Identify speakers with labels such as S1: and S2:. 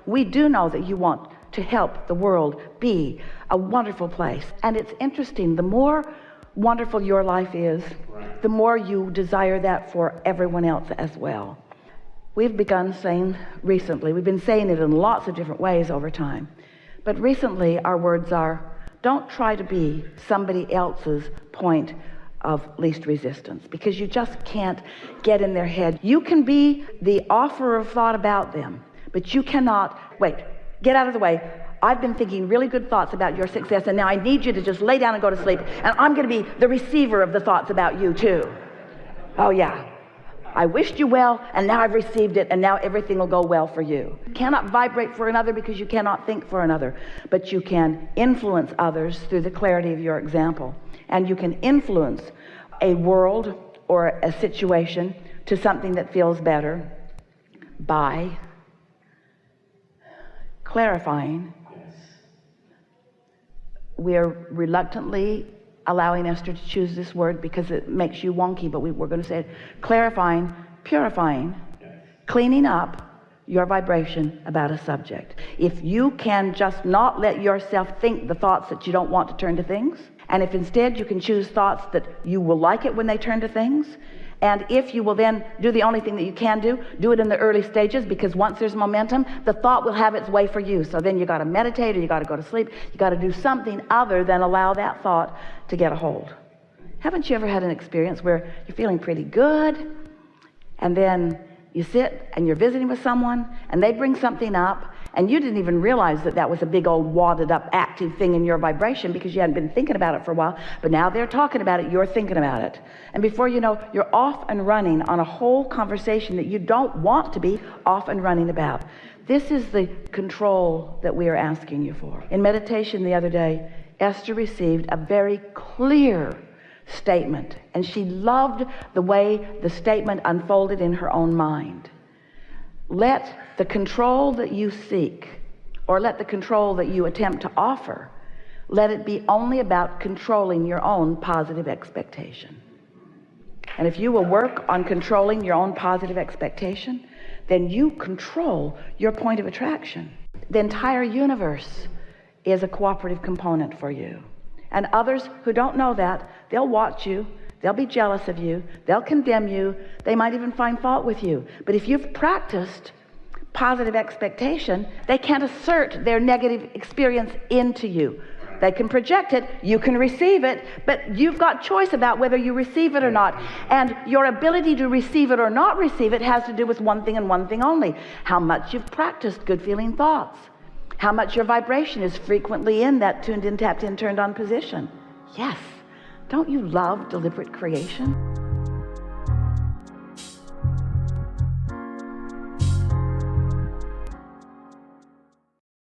S1: we do know that you want to help the world be a wonderful place. And it's interesting, the more wonderful your life is, the more you desire that for everyone else as well. We've begun saying recently, we've been saying it in lots of different ways over time, but recently our words are, don't try to be somebody else's point of least resistance, because you just can't get in their head. You can be the offer of thought about them, but you cannot, wait, get out of the way. I've been thinking really good thoughts about your success, and now I need you to just lay down and go to sleep, and I'm going to be the receiver of the thoughts about you too. Oh yeah, I wished you well, and now I've received it, and now everything will go well for you. You cannot vibrate for another because you cannot think for another, but you can influence others through the clarity of your example, and you can influence a world or a situation to something that feels better by clarifying. We're reluctantly allowing Esther to choose this word because it makes you wonky, but we're going to say it. Clarifying, purifying, cleaning up your vibration about a subject. If you can just not let yourself think the thoughts that you don't want to turn to things, and if instead you can choose thoughts that you will like it when they turn to things, and if you will then do the only thing that you can do it in the early stages, because once there's momentum, the thought will have its way for you. So then you got to meditate, or you got to go to sleep. You got to do something other than allow that thought to get a hold. Haven't you ever had an experience where you're feeling pretty good, and then you sit and you're visiting with someone and they bring something up, and you didn't even realize that that was a big old wadded up active thing in your vibration because you hadn't been thinking about it for a while, but now they're talking about it, you're thinking about it, and before you know, you're off and running on a whole conversation that you don't want to be off and running about. This is the control that we are asking you for. In meditation the other day, Esther received a very clear statement, and she loved the way the statement unfolded in her own mind. Let the control that you seek, or let the control that you attempt to offer, let it be only about controlling your own positive expectation. And if you will work on controlling your own positive expectation, then you control your point of attraction. The entire universe is a cooperative component for you. And others who don't know that, they'll watch you, they'll be jealous of you, they'll condemn you, they might even find fault with you. But if you've practiced positive expectation, they can't assert their negative experience into you. They can project it, you can receive it, but you've got choice about whether you receive it or not. And your ability to receive it or not receive it has to do with one thing and one thing only: how much you've practiced good feeling thoughts, how much your vibration is frequently in that tuned in, tapped in, turned on position. Yes. Don't you love deliberate creation?